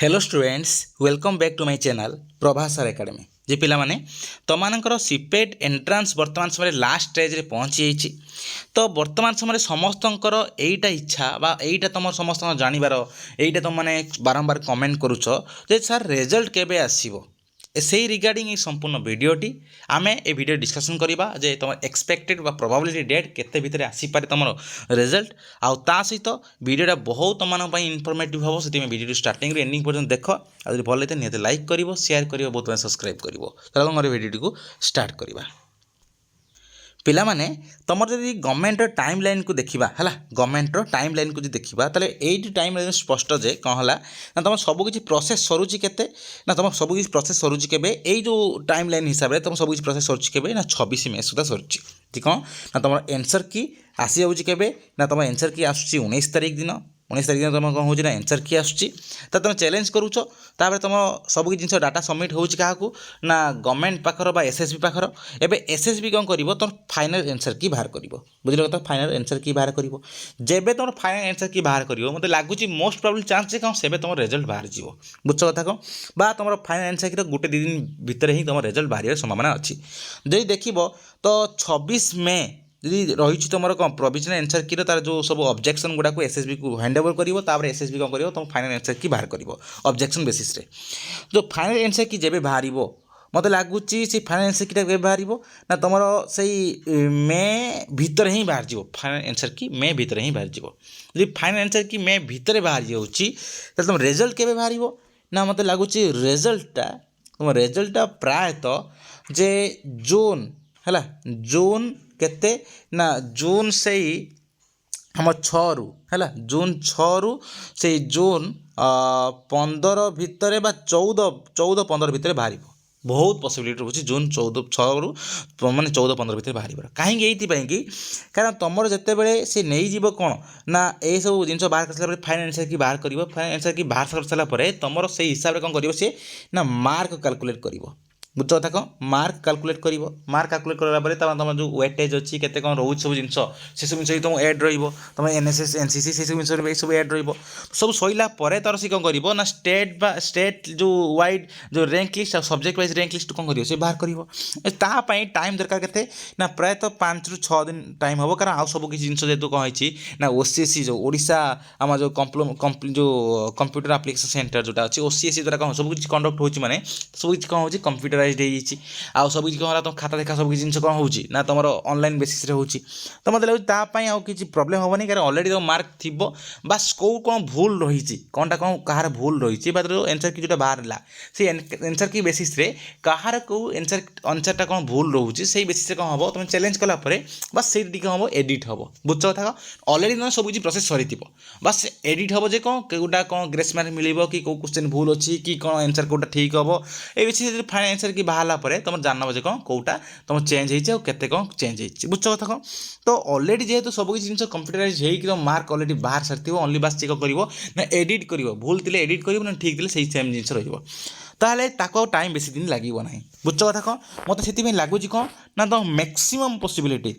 Hello students welcome back to my channel Prabhasar academy जे पिला माने तमानकर सीपेट एंट्रांस वर्तमान समय लास्ट स्टेज रे पहुंची जाइछि। तो वर्तमान समय समस्तंकर एईटा इच्छा बा एईटा तुम समस्त जानिबार एईटा तुम माने बारंबार कमेंट करूछ जे सर रिजल्ट केबे आसीबो से रिगार्डिंग ये संपूर्ण वीडियोटी आमे ए वीडियो डिस्कशन करबा जे तुम एक्सपेक्टेड बा प्रोबेबिलिटी डेट केते भितरे आसी पारे तुमरो रिजल्ट आउ ता सहित वीडियोटा बहुत तुम इनफॉर्मेटिव हम से वीडियो स्टार्टिंग रे एंडिंग पर्यंत देख आदि भल लगे निहत लाइक करिवो शेयर करिवो बहुत सब्सक्राइब करिवो चलो हम वीडियो को स्टार्ट करबा। पिला माने तुम जदि गवर्नमेंट टाइम लाइन को देखा है गवर्नमेंट टाइम लाइन को देखा ताले ये टाइम लाइन स्पष्ट जे कौन है ना तुम सबकि प्रोसेस सरुची केते ना तुम सबकि प्रोसेस सरुची केबे एई जो टाइम लाइन हिसाब से तुम सबकि प्रोसेस सरुची केबे ना 26 मे सुधा सरुची ठीक कौन ना तुम एनसर की आसी जाऊँगी केबे ना तुम एनसर की आसूँ 19 तारिख दिन 19 तारिख दिन तुम कौन हो एनसर की आसूँ तुम चैलेंज करुच तापर तुम सब जिन डाटा सबमिट हो ना गवर्नमेंट पाखर बा एसएसबी पाखर एबे एसएसबी कौन कर तुम फाइनल एनसर की बाहर कर बुझल कथा फाइनल एनसर की बाहर कर जेबे तुम फाइनल एनसर की बाहर कर मत लगुच मोस्ट प्रोबेबल चांस कौन से तुम रिजल्ट बाहर जीव बुझ कथा कौन बा तुम फाइनल एनसर की गोटे दी दिन भितर ही तुम रिजल्ट बाहर संभावना अच्छी जदि देख तो 26 मे जी रही तुम कौन प्रोविजनल एनसर की तार जो सब ऑब्जेक्शन गुड़ा को एसएसबी को हैंड ओवर कर एसएसबी कौन कर तुम फाइनल एनसर की बाहर कर ऑब्जेक्शन बेसिस रे जो फाइनल एनसर की जेबे बाहर मत लगुच से फाइनल एनसर की बाहर ना तुम से मे भितर ही बाहर जीव फाइनल एनसर की मे भितर ही बाहर जीव जी फाइनल एनसर की मे भितर बाहर जाऊँगी तुम रिजल्ट केबे बाहर ना मत लगुच रिजल्टा तुम रिजल्टा प्रायतः जे जून है जून केते ना जून से हम 6 रु है जून 6 रु से जून 15 भितर बा 14-15 भितर बाहर बहुत पॉसिबिलिटी रोचे जून 6 रु माने 14-15 भितर बाहर कहीं कि कारण तुम जिते बड़े सी नहीं जीव कौन ना ये सब जिन बाहर कर सारा फाइनल एनसर की बाहर कर फाइनल एनसर की बाहर कर सारापर तुम से हिसाब से कौन कर सी ना मार्क कैलकुलेट कर बुझ कथा कौन मार्क कैलकुलेट कर मार्क कैलकुलेट करापर तुम जो वेटेज अच्छी केते कौन रोच सब जिन से सब जिन तुम एड रुम एनएसएस एनसीसी से सब जिन सब एड सब सैला तार सी कौन कर ना स्टेट जो वाइड जो rank list subject wise rank list कौन कर बाहर कर टाइम दरकार के ना प्रायतः 5 ରୁ 6 दिन टाइम हम कारण आउ सब किसी जिन जेहतु कौन है ना ओसीएससी जो ओडिशा आम जो जो कंप्यूटर एप्लिकेशन सेंटर जोटा अच्छी ओसीएससी द्वारा कौन सब किसी कंडक्ट होची माने सब किसी कौन हो कंप्यूटराइज्ड हो सब किसी कौन तुम खाता देखा सब जिन कौन हो ना तुम ऑनलाइन बेसिस रे होची तो मतलब लगे आउ किसी प्रॉब्लम हेनी कारण ऑलरेडी तो मार्क थी बास कौ कौन भूल रही कौनटा कौन कहार भूल रही जो एनसर की जो बाहर से एनसर की बेसिस रे कहार को एनसर आंसरटा कौन भूल रोचे से बेसिस कौन हम तुम चैलेंज कलापर बस से हम एडिट हम बुझ कथा अलरेडी तुम सब किसी प्रोसेस सरी बस एडिट हम जे कौन कौटा कौन ग्रेस मार्क मिल कि कौ क्वेश्चन भूल अच्छी कि कौन एनसर कौटा ठीक हम ये बेसिस फाइनल एनसर की बाहर तुम जानव जे कौन कौटा तुम चेंज होते कौन चेंज बुझ कथा कौन तो अलरेडी जेहेतु सब किसी जिन कंप्यूटराइज हो मार्क अलरेडी बाहर सारी ओनली बास चेक कर एडिट कर भूल थे एडिट कर ठीक थे से सेम जिन रही टाइम बेसी दिन लगे ना बुझ कथा कौन मत से लगुच कौन ना तो मैक्सिमम पॉसिबिलिटी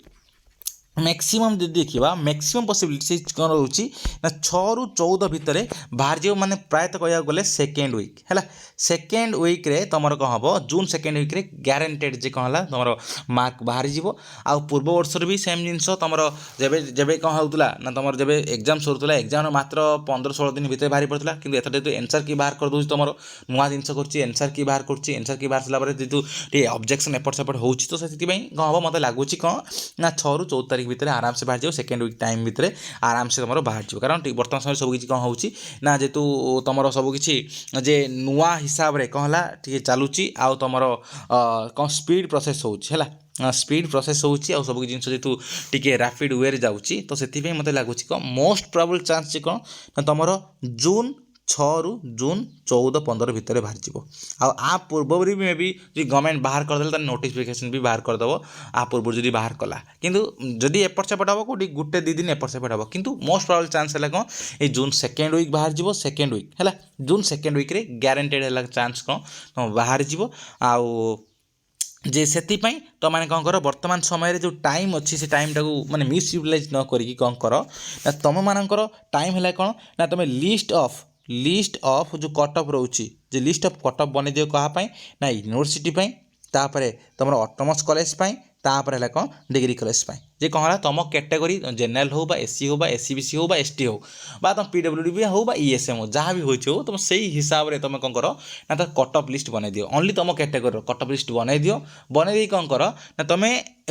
मैक्सिमम देखा मैक्सिमम पॉसिबिलिटी कौन रोचे ना 6 ରୁ 14 भितर बाहर जाओ माने प्रायतः कह गले सेकेंड वीक है सेकेंड वीक रे तुम कौन हम जून सेकेंड वीक रे ग्यारंटेड जे कौन है तुम मार्क बाहर जीव आ पूर्व वर्ष भी सेम जिन तुम जब कौन होता ना तुम जब एग्जाम सरुला एग्जाम मात्र 15-16 दिन भितर बाहरी पड़ता कि एथर जेहतु एनसर की बाहर कर तुम नुआ जिन कर एनसर की बाहर कर एनसर की बाहर सारापर जेहतु ऑब्जेक्शन एपट सेपट हो तो से कौन हम मत लगुच कौन ना 6 ରୁ 14 तारिख भितर आराम से बाहर जाओ सेकेंड वीक टाइम भितर आराम से तुम बाहर जाओ कारण बर्तमान समय सब किसी कौन हो जेहेतु तुम सब किसी जे नुआ हिसाब से कौन है चलुची आउ तुम कौन स्पीड प्रोसेस है स्पीड प्रोसेस हो सब जिन जेहतु टी रैपिड वे जाऊँगी तो से मत लगुच कौन मोस्ट प्रोबेबल चांस कौन ना तुम जून 6 ରୁ जून 14-15 भितर बाहर जीव आ पूर्व भी मे भी जो गवर्नमेंट बाहर करदे नोटिफिकेशन भी बाहर करदेव आ पूर्व जब बाहर कला किंतु जदि एपट सेपट हम कौटी गोटे 2 दिन एपट सेपट हम किंतु मोस्ट प्रोबेबल चांस है कौन ये जून सेकेंड वीक बाहर जीव सेकेंड वीक है जून सेकेंड वीक रे ग्यारंटेड है चांस कौन तुम बाहर जीव आउ जे से तो मैंने कौन कर वर्तमान समय जो टाइम अच्छी से टाइम टाक माने मिस यूटिलाइज न करी कौन कर ना तुम मानकर टाइम है कौन ना तुम लिस्ट ऑफ जो कट ऑफ रोची जे लिस्ट ऑफ कट ऑफ बने दियो कहा पाई ना यूनिवर्सिटी पाई तापर तुम ऑटोनोमस कॉलेज पाई तापर है कौन डिग्री कॉलेज पाई जे कौन है तुम कैटेगरी जनरल हो बा एससी हो बा एससीबीसी हो बा एसटी हो बा तुम पीडब्ल्यूडी हो बा ईएसएम हो जहाँ भी हो तुम से हिसाब से तुम कौन कर ना तो कट ऑफ लिस्ट बन दियो ओनली तुम कैटेगरी कट ऑफ लिस्ट बन दियो बन दी कौन कर ना तुम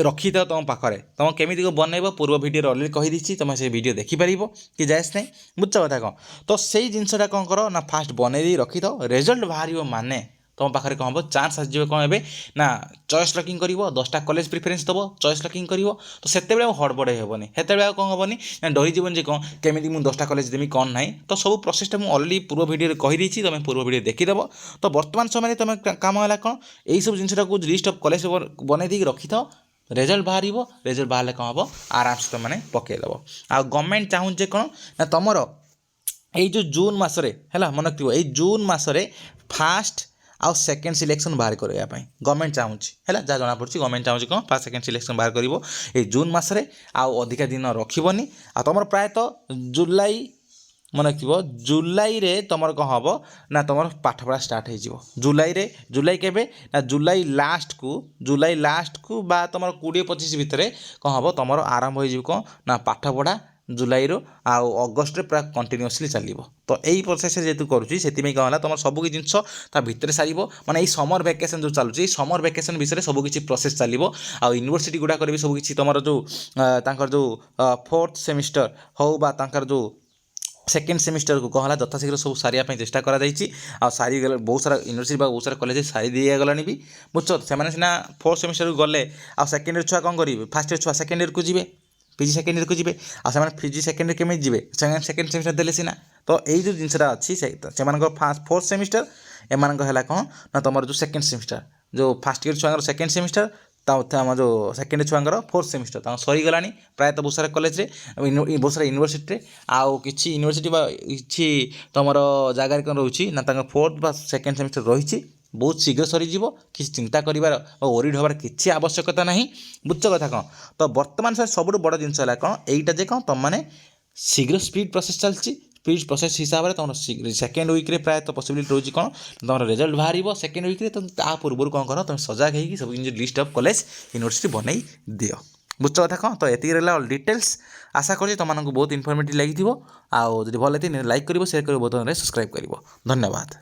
रखी था तुम पाखे तुम केमी बनइब पूर्व भिडियो अलरेडी कहीदी तुम से भिडियो देखिपर कि जायस नहीं बुझ कथा कौन तो से जिनसा कौन कर ना फास्ट बन रखी था रिजल्ट बाहर माने तुम पाखे कौन हम चान्स आसो कौन है ना चॉइस लकिंग कर 10टा कॉलेज प्रिफरेन्स दब चॉइस लकिंग कर तो से हड़बड़े हेनी से कौन हेनी ना डरीजन जे कौन केमी मुझे 10टा कॉलेज देमी कौन ना तो सब प्रोसेसटा मुझे अलरेडी पूर्व भिडियो कहीदी तुम पूर्व भिडियो देखीदेव तो बर्तमान समय तुम कम है कौन यही सब जिनसा लिस्ट ऑफ कॉलेज बन दी रखी था रिजल्ट बाहर रिजल्ट बाहर कौन हम आराम से तुमने पकईदेव आ गवर्नमेंट चाहूँ कौन ना तुम ये जो जून मसरे है मन रखिए ये जून मसरे फास्ट आउ सेकेंड सिलेक्शन बाहर करने गवर्नमेंट चाहूँ है जहाँ जना पड़ी गवर्नमेंट चाहूँ कौन फास्ट सेकेंड सिलेक्शन बाहर कर ये जून मसरे आउ अधिका दिन रखनी आ तुम प्रायतः जुलाई मन रखिए जुलाई रे तुम कौन हम ना तुम पाठपढ़ा स्टार्ट हो जुलाई केबे ना जुलाई लास्ट को बा तुम 20-25 भितर कौन हम तुम आरंभ हो कौन ना पाठपढ़ा जुलाई रो आउ अगस्ट रे पूरा कंटिन्यूअसली चलो तो यही प्रोसेस जेहतु करुँची से कौन है तुम सबकि जिनस भितर सार माने समर वैकेशन जो चलुची समर वैकेशन विषय सबकि प्रोसेस चलो आ यूनिवर्सिटी गुड़ाक भी सबकि तुम जो जो 4th सेमिस्टर हो बा जो सेकेंड सेमिस्टर को कहला यथाशीघ्र सब सारे चेष्टा करा सारी बहुत सारा यूनिवर्सिटी बहुत सारा कॉलेज सारी दी गलानी भी बुझ से सीना 4th सेमिस्टर को गले आ सेकेंड ईयर छुआ कौन करेंगे फास्ट ईयर छुआ सेकेंड ईयर को जी पीजी सेकेंड ईयर को जी आ पीजी सेकेंड ईयर केमी जी सेकेंड सेमिस्टर देले सीना तो यही जो जिनसा अच्छी से 4th सेमिस्टर एम है कौन ना तुम जो सेकेंड सेमिस्टर जो फास्ट ईयर छुआ सेकेंड सेमिस्टर आम जो सेकेंड छुआर 4th सेमिस्टर सरीगला प्रायतः बहुत सारा कॉलेज बहुत सारा यूनिवर्सिटी आउ कि यूनिवर्सिटी कि तुम जगार कौन रोचे ना 4th बा सेकेंड सेमिस्टर रही बहुत शीघ्र सरीज कि चिंता करार ओरिड हबार किसी आवश्यकता ना बुझ कथा कौन तो बर्तमान सब बड़ जिनस कौन यहीटा जे कौन तुम मैंने शीघ्र स्पीड प्रोसेस चलती स्पीड प्रोसेस हिसाब से तुम सेकेंड वीक प्रायतः पॉसिबिलिटी रोचे कौन तुम रिजल्ट बाहर सेकेंड वीक तुम पूर्व कौन कर तुम सजग हो सब लिस्ट ऑफ कॉलेज यूनिवर्सिटी बनई दियो बुझ कथा कौन तो ये रहा डिटेल्स आशा कर तुमको बहुत इनफर्मेटिव लगी आउ जब भल लाइक कर शेयर कर सब्सक्राइब कर धन्यवाद।